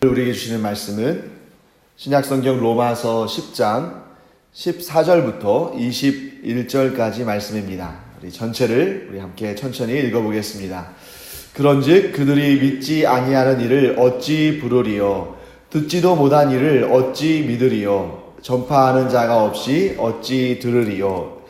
우리에게 주시는 말씀은 신약성경 로마서 10장 14절부터 21절까지 말씀입니다. 우리 전체를 우리 함께 천천히 읽어보겠습니다. 그런즉 그들이 믿지 아니하는 이를 어찌 부르리요? 듣지도 못한 이를 어찌 믿으리요? 전파하는 자가 없이 어찌 들으리요?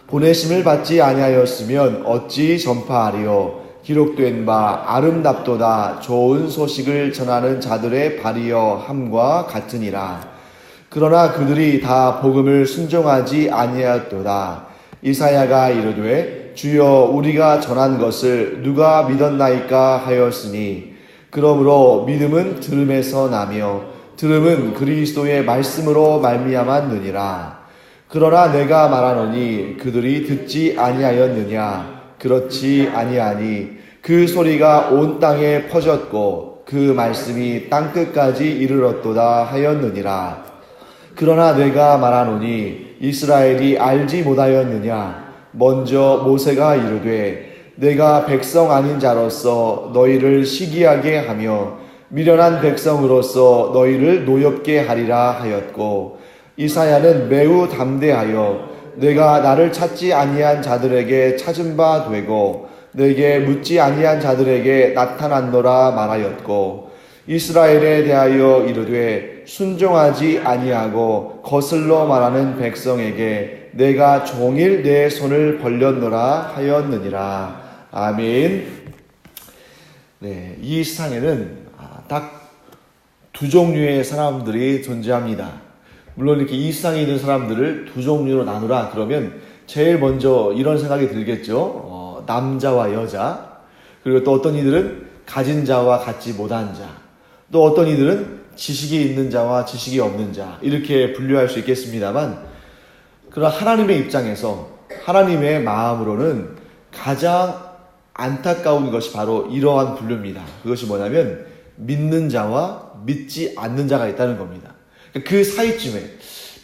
보내심을 받지 아니하였으면 어찌 전파하리요? 기록된 바 아름답도다 좋은 소식을 전하는 자들의 발이여 함과 같으니라. 그러나 그들이 다 복음을 순종하지 아니하였도다. 이사야가 이르되 주여 우리가 전한 것을 누가 믿었나이까 하였으니 그러므로 믿음은 들음에서 나며 들음은 그리스도의 말씀으로 말미암았느니라. 그러나 내가 말하노니 그들이 듣지 아니하였느냐? 그렇지 아니하니 그 소리가 온 땅에 퍼졌고 그 말씀이 땅끝까지 이르렀도다 하였느니라. 그러나 내가 말하노니 이스라엘이 알지 못하였느냐? 먼저 모세가 이르되 내가 백성 아닌 자로서 너희를 시기하게 하며 미련한 백성으로서 너희를 노엽게 하리라 하였고, 이사야는 매우 담대하여 내가 나를 찾지 아니한 자들에게 찾은 바 되고 내게 묻지 아니한 자들에게 나타났노라 말하였고, 이스라엘에 대하여 이르되 순종하지 아니하고 거슬러 말하는 백성에게 내가 종일 내 손을 벌렸노라 하였느니라. 아멘. 네, 이 세상에는 딱 두 종류의 사람들이 존재합니다. 물론 이렇게 이 세상에 있는 사람들을 두 종류로 나누라 그러면 제일 먼저 이런 생각이 들겠죠. 남자와 여자, 그리고 또 어떤 이들은 가진 자와 갖지 못한 자, 또 어떤 이들은 지식이 있는 자와 지식이 없는 자, 이렇게 분류할 수 있겠습니다만, 그러나 하나님의 입장에서 하나님의 마음으로는 가장 안타까운 것이 바로 이러한 분류입니다. 그것이 뭐냐면 믿는 자와 믿지 않는 자가 있다는 겁니다. 그 사이쯤에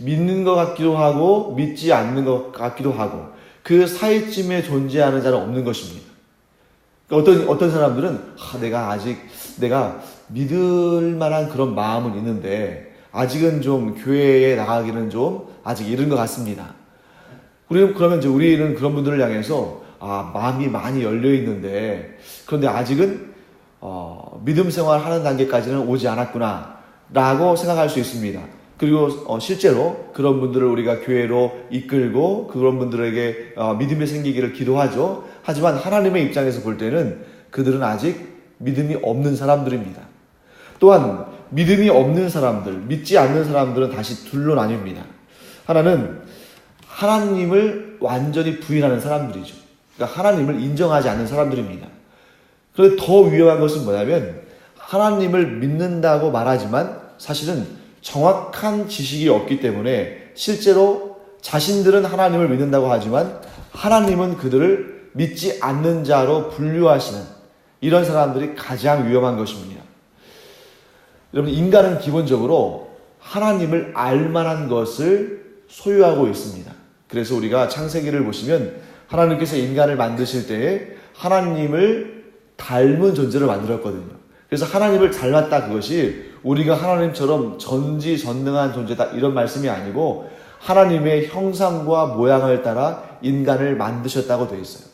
믿는 것 같기도 하고 믿지 않는 것 같기도 하고 그 사이쯤에 존재하는 자는 없는 것입니다. 어떤 사람들은 내가 믿을 만한 그런 마음은 있는데 아직은 좀 교회에 나가기는 좀 아직 이른 것 같습니다. 그러면 이제 우리는 그런 분들을 향해서 마음이 많이 열려 있는데 그런데 아직은 믿음 생활하는 단계까지는 오지 않았구나 라고 생각할 수 있습니다. 그리고 실제로 그런 분들을 우리가 교회로 이끌고 그런 분들에게 믿음이 생기기를 기도하죠. 하지만 하나님의 입장에서 볼 때는 그들은 아직 믿음이 없는 사람들입니다. 또한 믿음이 없는 사람들, 믿지 않는 사람들은 다시 둘로 나뉩니다. 하나는 하나님을 완전히 부인하는 사람들이죠. 그러니까 하나님을 인정하지 않는 사람들입니다. 그런데 더 위험한 것은 뭐냐면 하나님을 믿는다고 말하지만 사실은 정확한 지식이 없기 때문에 실제로 자신들은 하나님을 믿는다고 하지만 하나님은 그들을 믿지 않는 자로 분류하시는 이런 사람들이 가장 위험한 것입니다. 여러분, 인간은 기본적으로 하나님을 알만한 것을 소유하고 있습니다. 그래서 우리가 창세기를 보시면 하나님께서 인간을 만드실 때에 하나님을 닮은 존재를 만들었거든요. 그래서 하나님을 닮았다, 그것이 우리가 하나님처럼 전지전능한 존재다 이런 말씀이 아니고 하나님의 형상과 모양을 따라 인간을 만드셨다고 되어 있어요.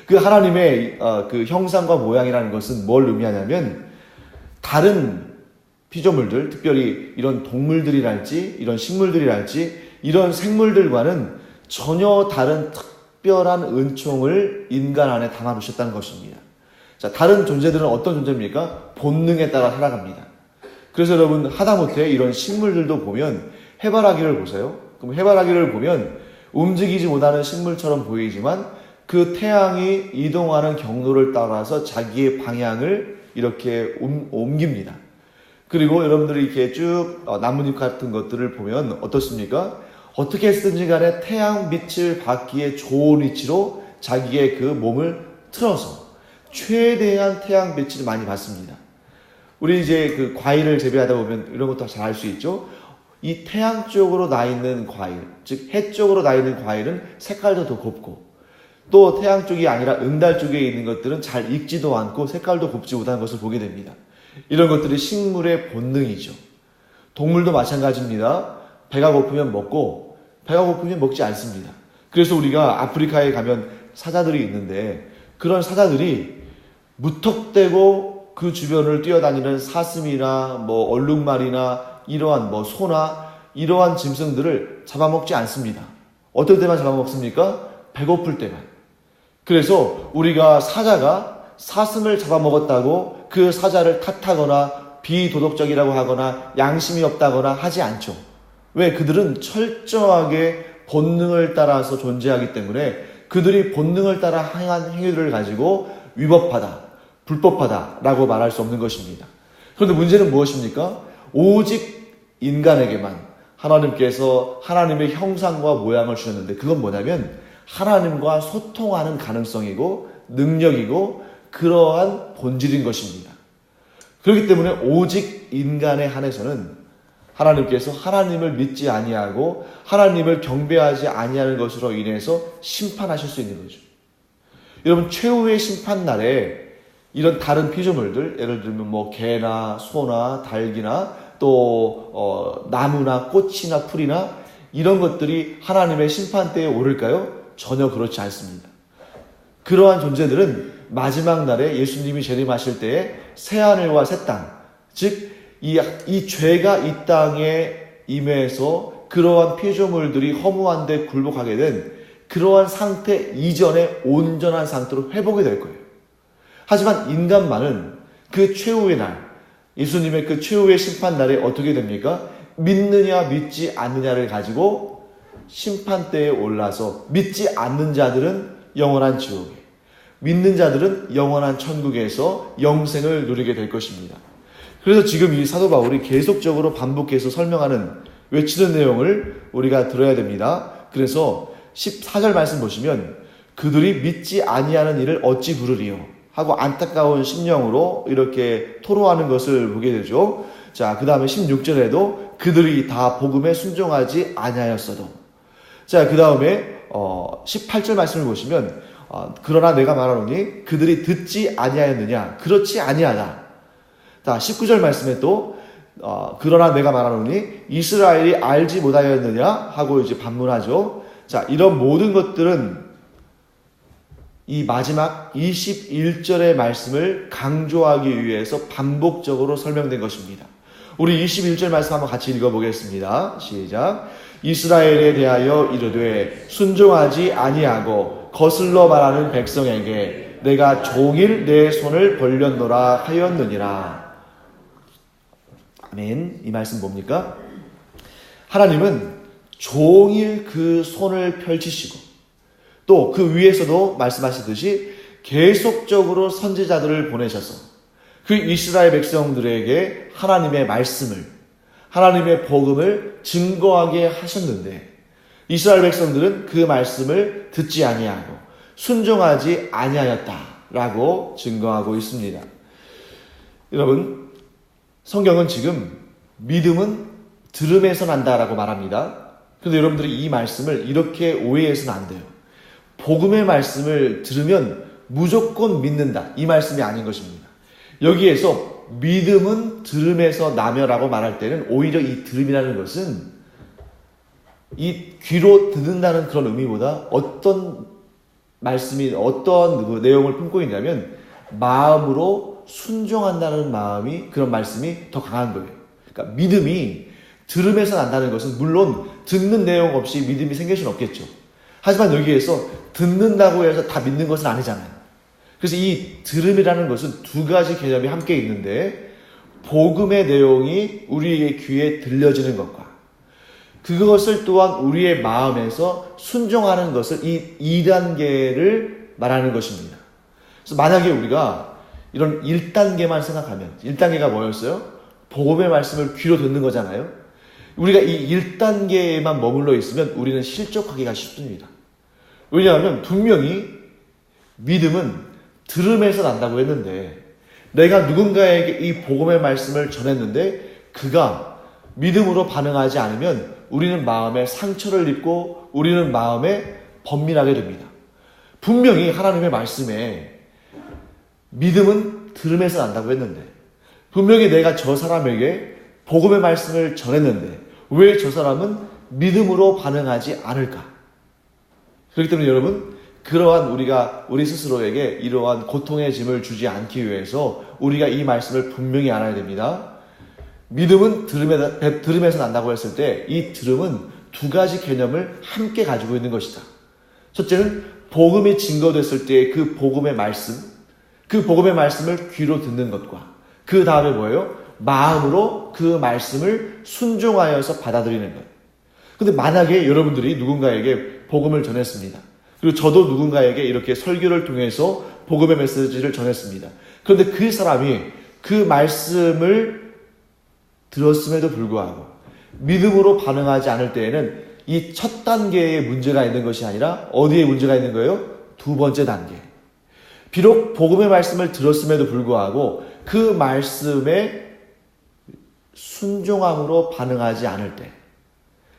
그 하나님의 그 형상과 모양이라는 것은 뭘 의미하냐면 다른 피조물들, 특별히 이런 동물들이랄지 이런 식물들이랄지 이런 생물들과는 전혀 다른 특별한 은총을 인간 안에 담아두셨다는 것입니다. 자, 다른 존재들은 어떤 존재입니까? 본능에 따라 살아갑니다. 그래서 여러분, 하다못해 이런 식물들도 보면 해바라기를 보세요. 그럼 해바라기를 보면 움직이지 못하는 식물처럼 보이지만 그 태양이 이동하는 경로를 따라서 자기의 방향을 이렇게 옮깁니다. 그리고 여러분들이 이렇게 쭉 나뭇잎 같은 것들을 보면 어떻습니까? 어떻게 했든지 간에 태양 빛을 받기에 좋은 위치로 자기의 그 몸을 틀어서 최대한 태양 빛을 많이 받습니다. 우리 이제 그 과일을 재배하다 보면 이런 것도 잘 알 수 있죠. 이 태양 쪽으로 나 있는 과일, 즉 해 쪽으로 나 있는 과일은 색깔도 더 곱고 또 태양 쪽이 아니라 응달 쪽에 있는 것들은 잘 익지도 않고 색깔도 곱지 못한 것을 보게 됩니다. 이런 것들이 식물의 본능이죠. 동물도 마찬가지입니다. 배가 고프면 먹고 배가 고프면 먹지 않습니다. 그래서 우리가 아프리카에 가면 사자들이 있는데 그런 사자들이 무턱대고 그 주변을 뛰어다니는 사슴이나 얼룩말이나 이러한 소나 이러한 짐승들을 잡아먹지 않습니다. 어떨 때만 잡아먹습니까? 배고플 때만. 그래서 우리가 사자가 사슴을 잡아먹었다고 그 사자를 탓하거나 비도덕적이라고 하거나 양심이 없다거나 하지 않죠. 왜? 그들은 철저하게 본능을 따라서 존재하기 때문에 그들이 본능을 따라 행한 행위들을 가지고 위법하다, 불법하다라고 말할 수 없는 것입니다. 그런데 문제는 무엇입니까? 오직 인간에게만 하나님께서 하나님의 형상과 모양을 주셨는데 그건 뭐냐면 하나님과 소통하는 가능성이고 능력이고 그러한 본질인 것입니다. 그렇기 때문에 오직 인간에 한해서는 하나님께서 하나님을 믿지 아니하고 하나님을 경배하지 아니하는 것으로 인해서 심판하실 수 있는 거죠. 여러분 최후의 심판날에 이런 다른 피조물들 예를 들면 개나 소나 닭이나 또 나무나 꽃이나 풀이나 이런 것들이 하나님의 심판대에 오를까요? 전혀 그렇지 않습니다. 그러한 존재들은 마지막 날에 예수님이 재림하실 때에 새하늘과 새 땅, 즉 이 죄가 이 땅에 임해서 그러한 피조물들이 허무한 데 굴복하게 된 그러한 상태 이전의 온전한 상태로 회복이 될 거예요. 하지만 인간만은 그 최후의 날, 예수님의 그 최후의 심판날에 어떻게 됩니까? 믿느냐 믿지 않느냐를 가지고 심판대에 올라서 믿지 않는 자들은 영원한 지옥에, 믿는 자들은 영원한 천국에서 영생을 누리게 될 것입니다. 그래서 지금 이 사도 바울이 계속적으로 반복해서 설명하는 외치는 내용을 우리가 들어야 됩니다. 그래서 14절 말씀 보시면 그들이 믿지 아니하는 일을 어찌 부르리요 하고 안타까운 심령으로 이렇게 토로하는 것을 보게 되죠. 자, 그 다음에 16절에도 그들이 다 복음에 순종하지 아니하였어도. 자, 그 다음에 18절 말씀을 보시면 그러나 내가 말하노니 그들이 듣지 아니하였느냐? 그렇지 아니하다. 자, 19절 말씀에 또 그러나 내가 말하노니 이스라엘이 알지 못하였느냐 하고 이제 반문하죠. 자, 이런 모든 것들은 이 마지막 21절의 말씀을 강조하기 위해서 반복적으로 설명된 것입니다. 우리 21절 말씀 한번 같이 읽어보겠습니다. 시작. 이스라엘에 대하여 이르되 순종하지 아니하고 거슬러 말하는 백성에게 내가 종일 내 손을 벌렸노라 하였느니라. 아멘. 이 말씀 뭡니까? 하나님은 종일 그 손을 펼치시고 또 그 위에서도 말씀하시듯이 계속적으로 선지자들을 보내셔서 그 이스라엘 백성들에게 하나님의 말씀을, 하나님의 복음을 증거하게 하셨는데 이스라엘 백성들은 그 말씀을 듣지 아니하고 순종하지 아니하였다라고 증거하고 있습니다. 여러분, 성경은 지금 믿음은 들음에서 난다라고 말합니다. 그런데 여러분들이 이 말씀을 이렇게 오해해서는 안 돼요. 복음의 말씀을 들으면 무조건 믿는다. 이 말씀이 아닌 것입니다. 여기에서 믿음은 들음에서 나며라고 말할 때는 오히려 이 들음이라는 것은 이 귀로 듣는다는 그런 의미보다 어떤 말씀이 어떤 내용을 품고 있냐면 마음으로 순종한다는 마음이 그런 말씀이 더 강한 거예요. 그러니까 믿음이 들음에서 난다는 것은 물론 듣는 내용 없이 믿음이 생길 수는 없겠죠. 하지만 여기에서 듣는다고 해서 다 믿는 것은 아니잖아요. 그래서 이 들음이라는 것은 두 가지 개념이 함께 있는데 복음의 내용이 우리의 귀에 들려지는 것과 그것을 또한 우리의 마음에서 순종하는 것을 이 2단계를 말하는 것입니다. 그래서 만약에 우리가 이런 1단계만 생각하면 1단계가 뭐였어요? 복음의 말씀을 귀로 듣는 거잖아요. 우리가 이 1단계에만 머물러 있으면 우리는 실족하기가 쉽습니다. 왜냐하면 분명히 믿음은 들음에서 난다고 했는데 내가 누군가에게 이 복음의 말씀을 전했는데 그가 믿음으로 반응하지 않으면 우리는 마음에 상처를 입고 우리는 마음에 번민하게 됩니다. 분명히 하나님의 말씀에 믿음은 들음에서 난다고 했는데 분명히 내가 저 사람에게 복음의 말씀을 전했는데 왜 저 사람은 믿음으로 반응하지 않을까? 그렇기 때문에 여러분, 그러한 우리 스스로에게 이러한 고통의 짐을 주지 않기 위해서 우리가 이 말씀을 분명히 알아야 됩니다. 믿음은 들음에서 난다고 했을 때 이 들음은 두 가지 개념을 함께 가지고 있는 것이다. 첫째는 복음이 증거됐을 때 그 복음의 말씀을 귀로 듣는 것과 그 다음에 뭐예요? 마음으로 그 말씀을 순종하여서 받아들이는 것. 근데 만약에 여러분들이 누군가에게 복음을 전했습니다. 그리고 저도 누군가에게 이렇게 설교를 통해서 복음의 메시지를 전했습니다. 그런데 그 사람이 그 말씀을 들었음에도 불구하고 믿음으로 반응하지 않을 때에는 이 첫 단계에 문제가 있는 것이 아니라 어디에 문제가 있는 거예요? 두 번째 단계. 비록 복음의 말씀을 들었음에도 불구하고 그 말씀에 순종함으로 반응하지 않을 때,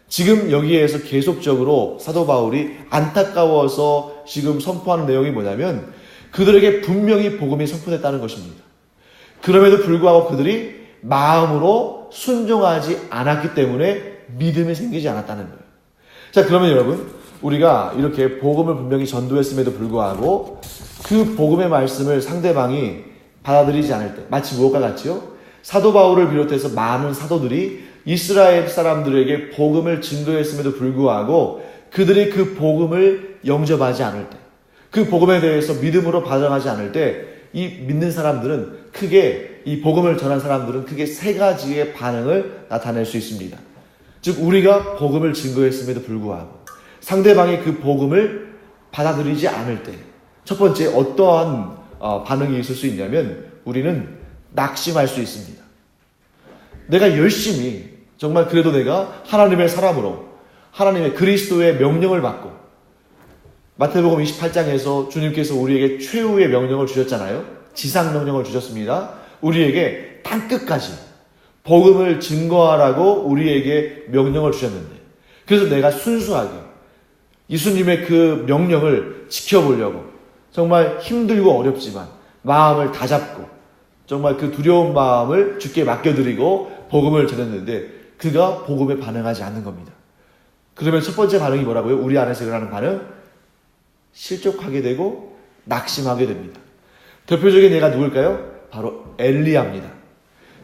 지금 여기에서 계속적으로 사도 바울이 안타까워서 지금 선포하는 내용이 뭐냐면 그들에게 분명히 복음이 선포됐다는 것입니다. 그럼에도 불구하고 그들이 마음으로 순종하지 않았기 때문에 믿음이 생기지 않았다는 거예요. 자, 그러면 여러분, 우리가 이렇게 복음을 분명히 전도했음에도 불구하고 그 복음의 말씀을 상대방이 받아들이지 않을 때 마치 무엇과 같지요? 사도 바울을 비롯해서 많은 사도들이 이스라엘 사람들에게 복음을 증거했음에도 불구하고 그들이 그 복음을 영접하지 않을 때, 그 복음에 대해서 믿음으로 반응하지 않을 때, 이 믿는 사람들은 크게, 이 복음을 전한 사람들은 크게 세 가지의 반응을 나타낼 수 있습니다. 즉, 우리가 복음을 증거했음에도 불구하고 상대방이 그 복음을 받아들이지 않을 때, 첫 번째 어떠한 반응이 있을 수 있냐면 우리는 낙심할 수 있습니다. 내가 열심히, 정말 그래도 내가 하나님의 사람으로 하나님의 그리스도의 명령을 받고, 마태복음 28장에서 주님께서 우리에게 최후의 명령을 주셨잖아요. 지상명령을 주셨습니다. 우리에게 땅끝까지 복음을 증거하라고 우리에게 명령을 주셨는데, 그래서 내가 순수하게 예수님의 그 명령을 지켜보려고 정말 힘들고 어렵지만 마음을 다잡고 정말 그 두려운 마음을 주께 맡겨드리고 복음을 전했는데 그가 복음에 반응하지 않는 겁니다. 그러면 첫 번째 반응이 뭐라고요? 우리 안에서 일어나는 반응? 실족하게 되고 낙심하게 됩니다. 대표적인 예가 누굴까요? 바로 엘리야입니다.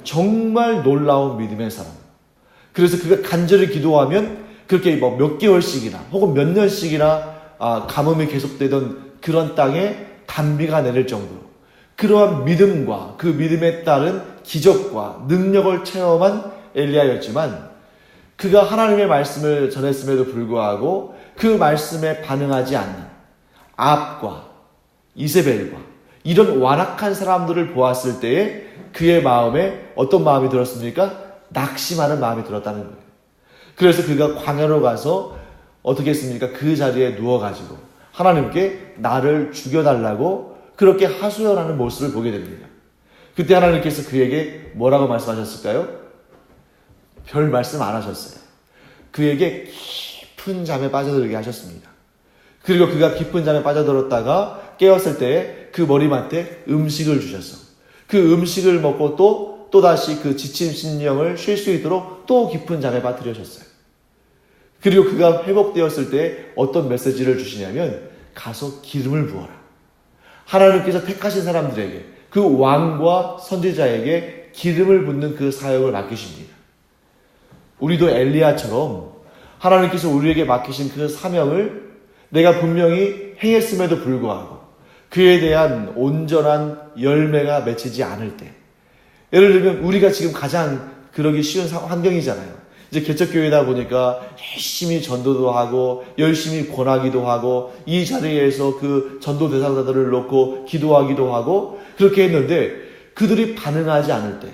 정말 놀라운 믿음의 사람. 그래서 그가 간절히 기도하면 그렇게 몇 개월씩이나 혹은 몇 년씩이나 가뭄이 계속되던 그런 땅에 단비가 내릴 정도로 그러한 믿음과 그 믿음에 따른 기적과 능력을 체험한 엘리야였지만 그가 하나님의 말씀을 전했음에도 불구하고 그 말씀에 반응하지 않는 아합과 이세벨과 이런 완악한 사람들을 보았을 때에 그의 마음에 어떤 마음이 들었습니까? 낙심하는 마음이 들었다는 거예요. 그래서 그가 광야로 가서 어떻게 했습니까? 그 자리에 누워가지고 하나님께 나를 죽여달라고 그렇게 하소연하는 모습을 보게 됩니다. 그때 하나님께서 그에게 뭐라고 말씀하셨을까요? 별 말씀 안 하셨어요. 그에게 깊은 잠에 빠져들게 하셨습니다. 그리고 그가 깊은 잠에 빠져들었다가 깨었을 때 그 머리맡에 음식을 주셨어. 그 음식을 먹고 또다시 그 지친 심령을 쉴 수 있도록 또 깊은 잠에 빠뜨려셨어요. 그리고 그가 회복되었을 때 어떤 메시지를 주시냐면 가서 기름을 부어라. 하나님께서 택하신 사람들에게 그 왕과 선지자에게 기름을 붓는 그 사역을 맡기십니다. 우리도 엘리야처럼 하나님께서 우리에게 맡기신 그 사명을 내가 분명히 행했음에도 불구하고 그에 대한 온전한 열매가 맺히지 않을 때, 예를 들면 우리가 지금 가장 그러기 쉬운 환경이잖아요. 이제 개척교회다 보니까 열심히 전도도 하고 열심히 권하기도 하고 이 자리에서 그 전도 대상자들을 놓고 기도하기도 하고 그렇게 했는데 그들이 반응하지 않을 때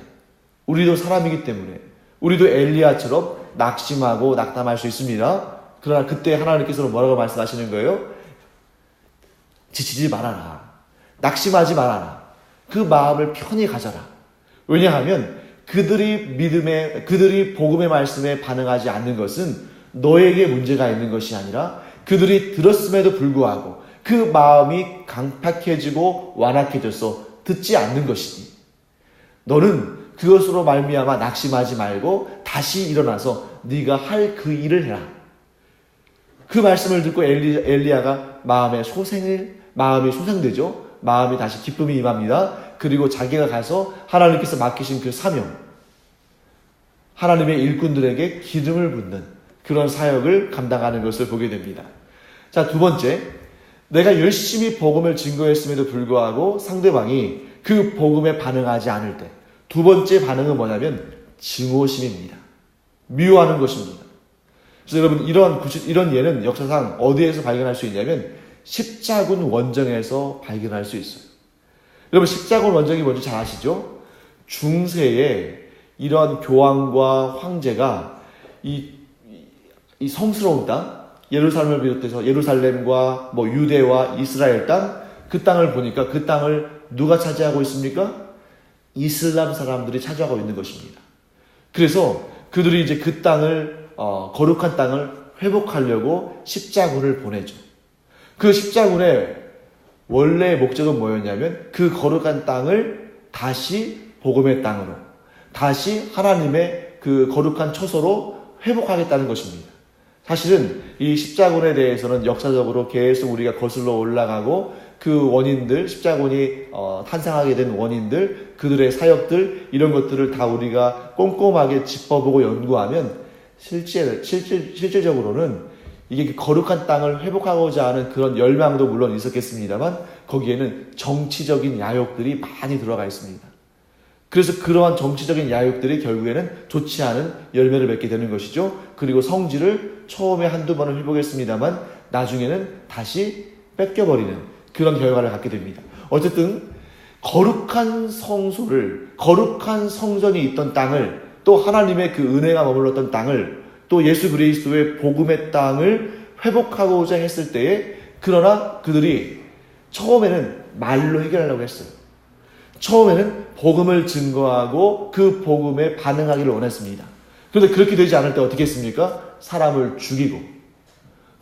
우리도 사람이기 때문에 우리도 엘리야처럼 낙심하고 낙담할 수 있습니다. 그러나 그때 하나님께서는 뭐라고 말씀하시는 거예요? 지치지 말아라. 낙심하지 말아라. 그 마음을 편히 가져라. 왜냐하면 그들이 복음의 말씀에 반응하지 않는 것은 너에게 문제가 있는 것이 아니라 그들이 들었음에도 불구하고 그 마음이 강팍해지고 완악해져서 듣지 않는 것이니 너는 그것으로 말미암아 낙심하지 말고 다시 일어나서 네가 할 그 일을 해라. 그 말씀을 듣고 엘리야가 마음이 소생되죠. 마음이 다시 기쁨이 임합니다. 그리고 자기가 가서 하나님께서 맡기신 그 사명, 하나님의 일꾼들에게 기름을 붓는 그런 사역을 감당하는 것을 보게 됩니다. 자, 두 번째, 내가 열심히 복음을 증거했음에도 불구하고 상대방이 그 복음에 반응하지 않을 때, 두 번째 반응은 뭐냐면 증오심입니다. 미워하는 것입니다. 그래서 여러분, 이런 예는 역사상 어디에서 발견할 수 있냐면 십자군 원정에서 발견할 수 있어요. 여러분, 십자군 원정이 뭔지 잘 아시죠? 중세에 이런 교황과 황제가 이 성스러운 땅, 예루살렘을 비롯해서 예루살렘과 유대와 이스라엘 땅, 그 땅을 보니까 그 땅을 누가 차지하고 있습니까? 이슬람 사람들이 차지하고 있는 것입니다. 그래서 그들이 이제 그 땅을 거룩한 땅을 회복하려고 십자군을 보내죠. 그 십자군의 원래의 목적은 뭐였냐면 그 거룩한 땅을 다시 복음의 땅으로, 다시 하나님의 그 거룩한 처소로 회복하겠다는 것입니다. 사실은 이 십자군에 대해서는 역사적으로 계속 우리가 거슬러 올라가고 그 원인들, 십자군이 탄생하게 된 원인들, 그들의 사역들, 이런 것들을 다 우리가 꼼꼼하게 짚어보고 연구하면 실질적으로는 이게 거룩한 땅을 회복하고자 하는 그런 열망도 물론 있었겠습니다만 거기에는 정치적인 야욕들이 많이 들어가 있습니다. 그래서 그러한 정치적인 야욕들이 결국에는 좋지 않은 열매를 맺게 되는 것이죠. 그리고 성질을 처음에 한두 번은 회복했습니다만 나중에는 다시 뺏겨버리는 그런 결과를 갖게 됩니다. 어쨌든 거룩한 성소를, 거룩한 성전이 있던 땅을, 또 하나님의 그 은혜가 머물렀던 땅을, 또 예수 그리스도의 복음의 땅을 회복하고자 했을 때에, 그러나 그들이 처음에는 말로 해결하려고 했어요. 처음에는 복음을 증거하고 그 복음에 반응하기를 원했습니다. 그런데 그렇게 되지 않을 때 어떻게 했습니까? 사람을 죽이고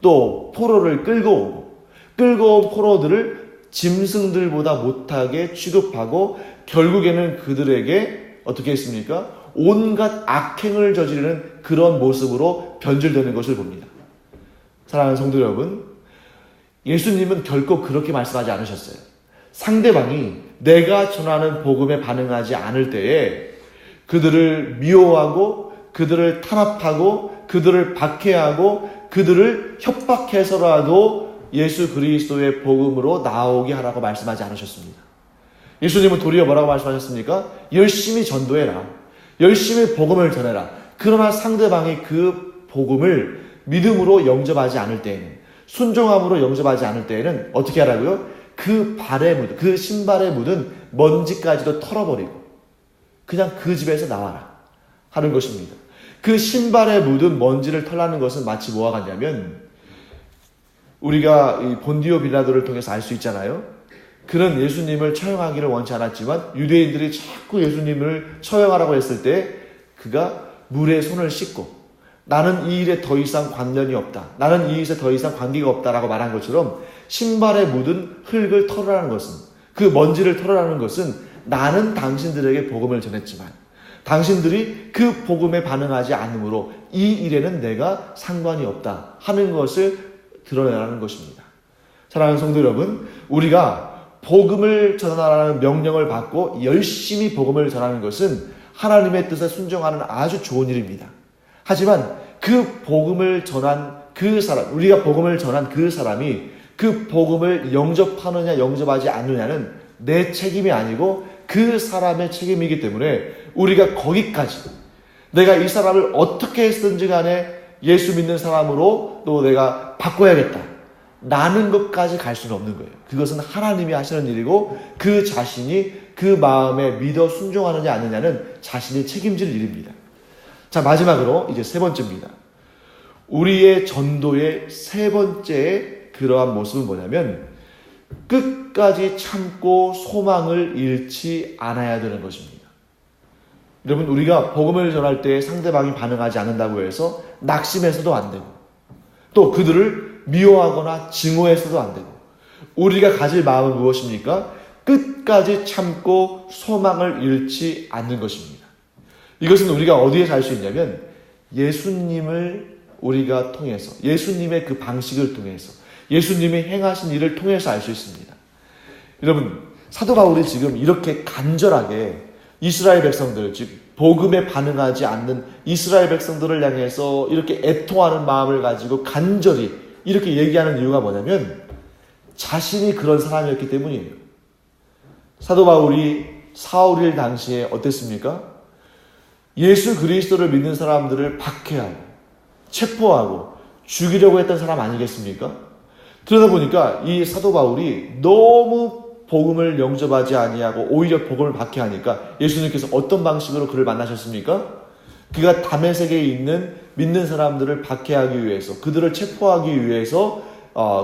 또 포로를 끌고 온 포로들을 짐승들보다 못하게 취급하고 결국에는 그들에게 어떻게 했습니까? 온갖 악행을 저지르는 그런 모습으로 변질되는 것을 봅니다. 사랑하는 성도 여러분, 예수님은 결코 그렇게 말씀하지 않으셨어요. 상대방이 내가 전하는 복음에 반응하지 않을 때에 그들을 미워하고 그들을 탄압하고 그들을 박해하고 그들을 협박해서라도 예수 그리스도의 복음으로 나오게 하라고 말씀하지 않으셨습니다. 예수님은 도리어 뭐라고 말씀하셨습니까? 열심히 전도해라. 열심히 복음을 전해라. 그러나 상대방이 그 복음을 믿음으로 영접하지 않을 때에는, 순종함으로 영접하지 않을 때에는 어떻게 하라고요? 그 발에 묻은, 그 신발에 묻은 먼지까지도 털어버리고 그냥 그 집에서 나와라 하는 것입니다. 그 신발에 묻은 먼지를 털라는 것은 마치 뭐와 같냐면, 우리가 이 본디오 빌라도를 통해서 알 수 있잖아요. 그는 예수님을 처형하기를 원치 않았지만 유대인들이 자꾸 예수님을 처형하라고 했을 때 그가 물에 손을 씻고 나는 이 일에 더 이상 관련이 없다, 나는 이 일에 더 이상 관계가 없다라고 말한 것처럼 신발에 묻은 흙을 털으라는 것은, 그 먼지를 털으라는 것은 나는 당신들에게 복음을 전했지만 당신들이 그 복음에 반응하지 않으므로 이 일에는 내가 상관이 없다 하는 것을 드러내라는 것입니다. 사랑하는 성도 여러분, 우리가 복음을 전하라는 명령을 받고 열심히 복음을 전하는 것은 하나님의 뜻에 순종하는 아주 좋은 일입니다. 하지만 그 복음을 전한 그 사람, 우리가 복음을 전한 그 사람이 그 복음을 영접하느냐 영접하지 않느냐는 내 책임이 아니고 그 사람의 책임이기 때문에 우리가 거기까지, 내가 이 사람을 어떻게 했든지 간에 예수 믿는 사람으로 또 내가 바꿔야겠다 라는 것까지 갈 수는 없는 거예요. 그것은 하나님이 하시는 일이고 그 자신이 그 마음에 믿어 순종하느냐 아니냐는 자신이 책임질 일입니다. 자, 마지막으로 이제 세 번째입니다. 우리의 전도의 세 번째의 그러한 모습은 뭐냐면 끝까지 참고 소망을 잃지 않아야 되는 것입니다. 여러분, 우리가 복음을 전할 때 상대방이 반응하지 않는다고 해서 낙심해서도 안 되고 또 그들을 미워하거나 증오해서도 안 되고, 우리가 가질 마음은 무엇입니까? 끝까지 참고 소망을 잃지 않는 것입니다. 이것은 우리가 어디에서 알 수 있냐면 예수님을 우리가 통해서, 예수님의 그 방식을 통해서, 예수님이 행하신 일을 통해서 알 수 있습니다. 여러분, 사도 바울이 지금 이렇게 간절하게 이스라엘 백성들, 즉 복음에 반응하지 않는 이스라엘 백성들을 향해서 이렇게 애통하는 마음을 가지고 간절히 이렇게 얘기하는 이유가 뭐냐면 자신이 그런 사람이었기 때문이에요. 사도 바울이 사울일 당시에 어땠습니까? 예수 그리스도를 믿는 사람들을 박해하고 체포하고 죽이려고 했던 사람 아니겠습니까? 그러다 보니까 이 사도 바울이 너무 복음을 영접하지 아니하고 오히려 복음을 박해하니까 예수님께서 어떤 방식으로 그를 만나셨습니까? 그가 다메섹에 있는 믿는 사람들을 박해하기 위해서, 그들을 체포하기 위해서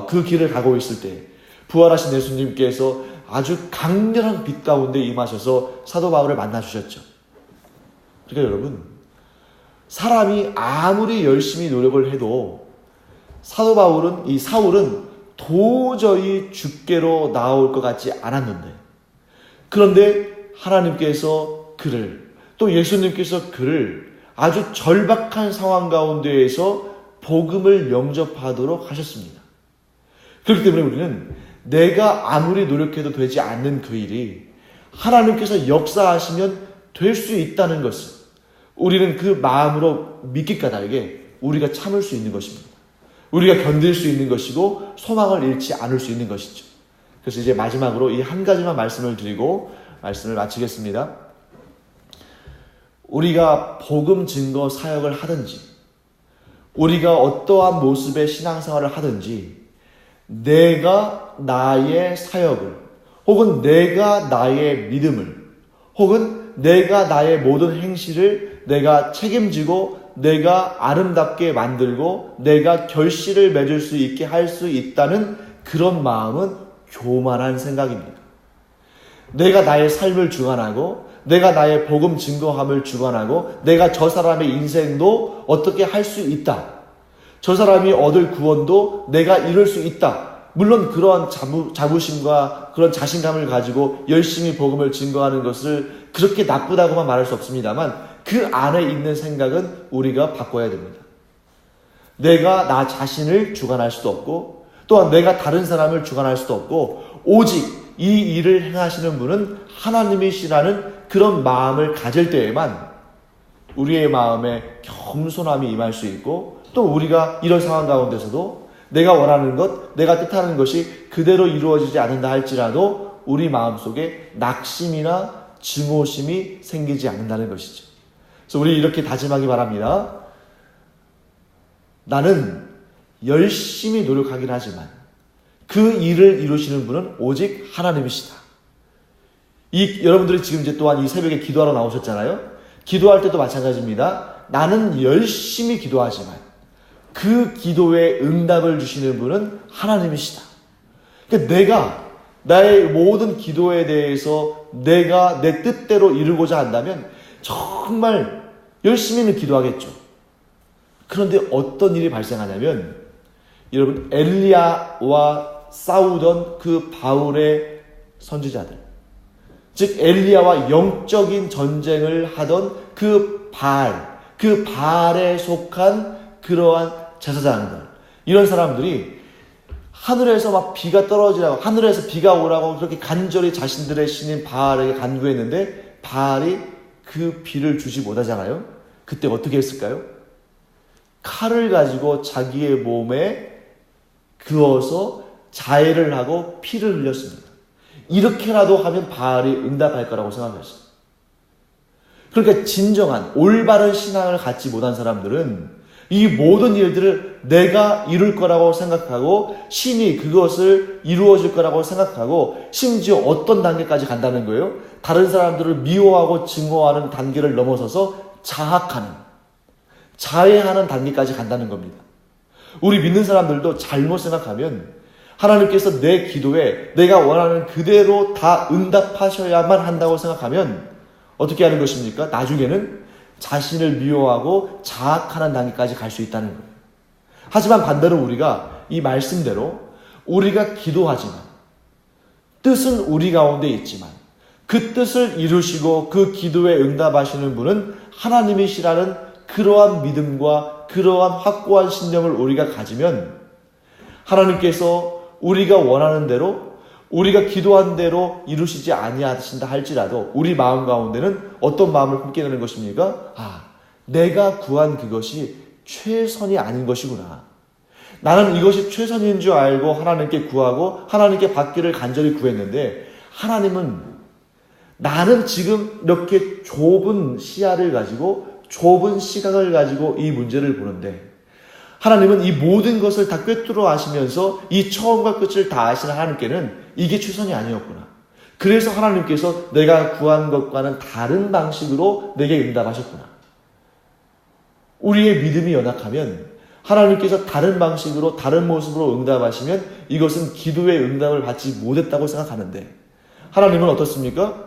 그 길을 가고 있을 때 부활하신 예수님께서 아주 강렬한 빛 가운데 임하셔서 사도 바울을 만나주셨죠. 그러니까 여러분, 사람이 아무리 열심히 노력을 해도 사울은 도저히 죽게로 나올 것 같지 않았는데, 그런데 하나님께서 그를, 또 예수님께서 그를 아주 절박한 상황 가운데에서 복음을 영접하도록 하셨습니다. 그렇기 때문에 우리는 내가 아무리 노력해도 되지 않는 그 일이 하나님께서 역사하시면 될 수 있다는 것을 우리는 그 마음으로 믿기 까닭에 우리가 참을 수 있는 것입니다. 우리가 견딜 수 있는 것이고 소망을 잃지 않을 수 있는 것이죠. 그래서 이제 마지막으로 이 한 가지만 말씀을 드리고 말씀을 마치겠습니다. 우리가 복음 증거 사역을 하든지, 우리가 어떠한 모습의 신앙생활을 하든지, 내가 나의 사역을, 혹은 내가 나의 믿음을, 혹은 내가 나의 모든 행실을 내가 책임지고 내가 아름답게 만들고 내가 결실을 맺을 수 있게 할 수 있다는 그런 마음은 교만한 생각입니다. 내가 나의 삶을 주관하고 내가 나의 복음 증거함을 주관하고 내가 저 사람의 인생도 어떻게 할 수 있다, 저 사람이 얻을 구원도 내가 이룰 수 있다, 물론 그러한 자부심과 그런 자신감을 가지고 열심히 복음을 증거하는 것을 그렇게 나쁘다고만 말할 수 없습니다만 그 안에 있는 생각은 우리가 바꿔야 됩니다. 내가 나 자신을 주관할 수도 없고 또한 내가 다른 사람을 주관할 수도 없고 오직 이 일을 행하시는 분은 하나님이시라는 그런 마음을 가질 때에만 우리의 마음에 겸손함이 임할 수 있고, 또 우리가 이런 상황 가운데서도 내가 원하는 것, 내가 뜻하는 것이 그대로 이루어지지 않는다 할지라도 우리 마음속에 낙심이나 증오심이 생기지 않는다는 것이죠. 그래서 우리 이렇게 다짐하기 바랍니다. 나는 열심히 노력하긴 하지만 그 일을 이루시는 분은 오직 하나님이시다. 여러분들이 지금 이제 또한 이 새벽에 기도하러 나오셨잖아요. 기도할 때도 마찬가지입니다. 나는 열심히 기도하지만 그 기도에 응답을 주시는 분은 하나님이시다. 그러니까 내가 나의 모든 기도에 대해서 내가 내 뜻대로 이루고자 한다면 정말 열심히는 기도하겠죠. 그런데 어떤 일이 발생하냐면, 여러분, 엘리야와 싸우던 그 바울의 선지자들, 즉 엘리야와 영적인 전쟁을 하던 그 바알에 속한 그러한 제사장들, 이런 사람들이 하늘에서 막 비가 떨어지라고, 하늘에서 비가 오라고 그렇게 간절히 자신들의 신인 바알에게 간구했는데 바알이 그 비를 주지 못하잖아요. 그때 어떻게 했을까요? 칼을 가지고 자기의 몸에 그어서 자해를 하고 피를 흘렸습니다. 이렇게라도 하면 바알이 응답할 거라고 생각했어요. 그러니까 진정한 올바른 신앙을 갖지 못한 사람들은 이 모든 일들을 내가 이룰 거라고 생각하고 신이 그것을 이루어 줄 거라고 생각하고 심지어 어떤 단계까지 간다는 거예요? 다른 사람들을 미워하고 증오하는 단계를 넘어서서 자해하는 단계까지 간다는 겁니다. 우리 믿는 사람들도 잘못 생각하면 하나님께서 내 기도에 내가 원하는 그대로 다 응답하셔야만 한다고 생각하면 어떻게 하는 것입니까? 나중에는 자신을 미워하고 자학하는 단계까지 갈 수 있다는 거예요. 하지만 반대로 우리가 이 말씀대로 우리가 기도하지만 뜻은 우리 가운데 있지만 그 뜻을 이루시고 그 기도에 응답하시는 분은 하나님이시라는 그러한 믿음과 그러한 확고한 신념을 우리가 가지면 하나님께서 우리가 원하는 대로 우리가 기도한 대로 이루시지 아니하신다 할지라도 우리 마음 가운데는 어떤 마음을 품게 되는 것입니까? 내가 구한 그것이 최선이 아닌 것이구나. 나는 이것이 최선인 줄 알고 하나님께 구하고 하나님께 받기를 간절히 구했는데 하나님은 나는 지금 이렇게 좁은 시야를 가지고 좁은 시각을 가지고 이 문제를 보는데 하나님은 이 모든 것을 다 꿰뚫어 아시면서 이 처음과 끝을 다 아시는 하나님께는 이게 최선이 아니었구나. 그래서 하나님께서 내가 구한 것과는 다른 방식으로 내게 응답하셨구나. 우리의 믿음이 연약하면 하나님께서 다른 방식으로 다른 모습으로 응답하시면 이것은 기도의 응답을 받지 못했다고 생각하는데 하나님은 어떻습니까?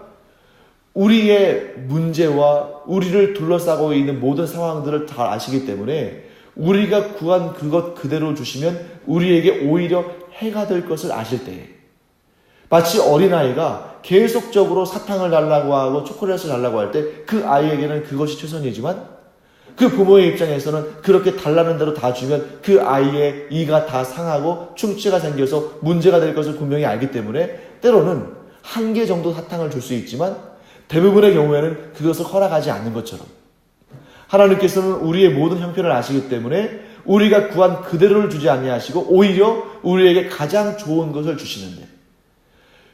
우리의 문제와 우리를 둘러싸고 있는 모든 상황들을 잘 아시기 때문에 우리가 구한 그것 그대로 주시면 우리에게 오히려 해가 될 것을 아실 때에 마치 어린아이가 계속적으로 사탕을 달라고 하고 초콜릿을 달라고 할 때 그 아이에게는 그것이 최선이지만 그 부모의 입장에서는 그렇게 달라는 대로 다 주면 그 아이의 이가 다 상하고 충치가 생겨서 문제가 될 것을 분명히 알기 때문에 때로는 한 개 정도 사탕을 줄 수 있지만 대부분의 경우에는 그것을 허락하지 않는 것처럼 하나님께서는 우리의 모든 형편을 아시기 때문에 우리가 구한 그대로를 주지 아니하시고 오히려 우리에게 가장 좋은 것을 주시는데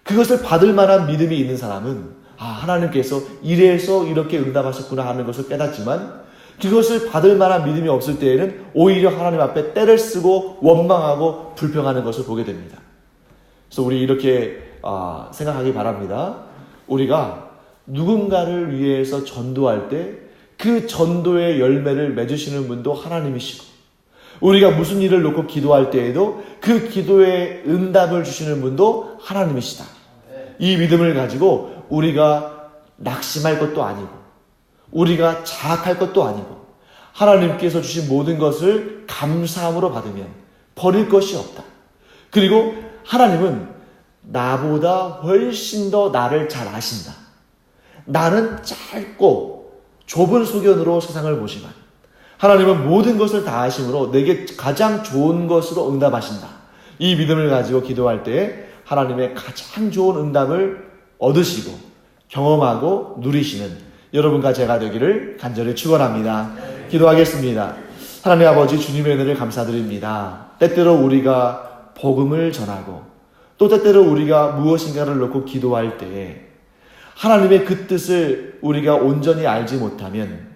그것을 받을 만한 믿음이 있는 사람은 하나님께서 이래서 이렇게 응답하셨구나 하는 것을 깨닫지만 그것을 받을 만한 믿음이 없을 때에는 오히려 하나님 앞에 떼를 쓰고 원망하고 불평하는 것을 보게 됩니다. 그래서 우리 이렇게 생각하기 바랍니다. 우리가 누군가를 위해서 전도할 때 그 전도의 열매를 맺으시는 분도 하나님이시고 우리가 무슨 일을 놓고 기도할 때에도 그 기도의 응답을 주시는 분도 하나님이시다. 이 믿음을 가지고 우리가 낙심할 것도 아니고 우리가 자학할 것도 아니고 하나님께서 주신 모든 것을 감사함으로 받으면 버릴 것이 없다. 그리고 하나님은 나보다 훨씬 더 나를 잘 아신다. 나는 짧고 좁은 소견으로 세상을 보지만 하나님은 모든 것을 다 아심으로 내게 가장 좋은 것으로 응답하신다. 이 믿음을 가지고 기도할 때 하나님의 가장 좋은 응답을 얻으시고 경험하고 누리시는 여러분과 제가 되기를 간절히 축원합니다. 기도하겠습니다. 하나님 아버지 주님의 은혜를 감사드립니다. 때때로 우리가 복음을 전하고 또 때때로 우리가 무엇인가를 놓고 기도할 때에 하나님의 그 뜻을 우리가 온전히 알지 못하면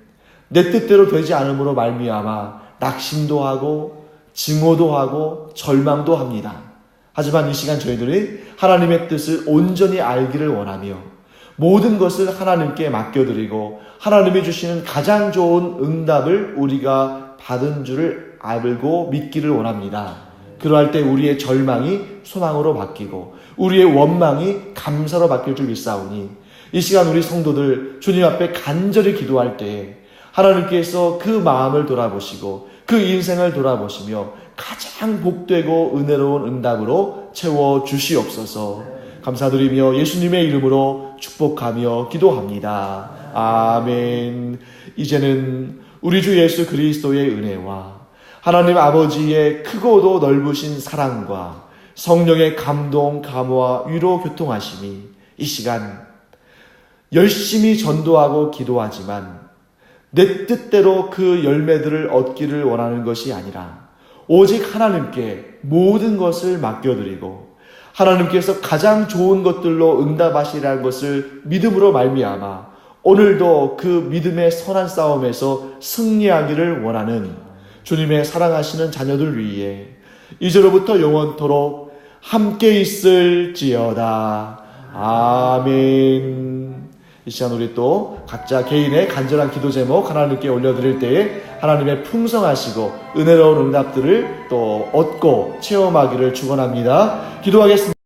내 뜻대로 되지 않음으로 말미암아 낙심도 하고 증오도 하고 절망도 합니다. 하지만 이 시간 저희들이 하나님의 뜻을 온전히 알기를 원하며 모든 것을 하나님께 맡겨드리고 하나님이 주시는 가장 좋은 응답을 우리가 받은 줄을 알고 믿기를 원합니다. 그러할 때 우리의 절망이 소망으로 바뀌고 우리의 원망이 감사로 바뀔 줄 믿사오니 이 시간 우리 성도들 주님 앞에 간절히 기도할 때 하나님께서 그 마음을 돌아보시고 그 인생을 돌아보시며 가장 복되고 은혜로운 응답으로 채워주시옵소서. 감사드리며 예수님의 이름으로 축복하며 기도합니다. 아멘. 이제는 우리 주 예수 그리스도의 은혜와 하나님 아버지의 크고도 넓으신 사랑과 성령의 감동, 감화, 위로, 교통하심이 이 시간 열심히 전도하고 기도하지만 내 뜻대로 그 열매들을 얻기를 원하는 것이 아니라 오직 하나님께 모든 것을 맡겨드리고 하나님께서 가장 좋은 것들로 응답하시라는 것을 믿음으로 말미암아 오늘도 그 믿음의 선한 싸움에서 승리하기를 원하는 주님의 사랑하시는 자녀들 위해 이제로부터 영원토록 함께 있을지어다. 아멘. 이 시간 우리 또 각자 개인의 간절한 기도 제목 하나님께 올려드릴 때에 하나님의 풍성하시고 은혜로운 응답들을 또 얻고 체험하기를 축원합니다. 기도하겠습니다.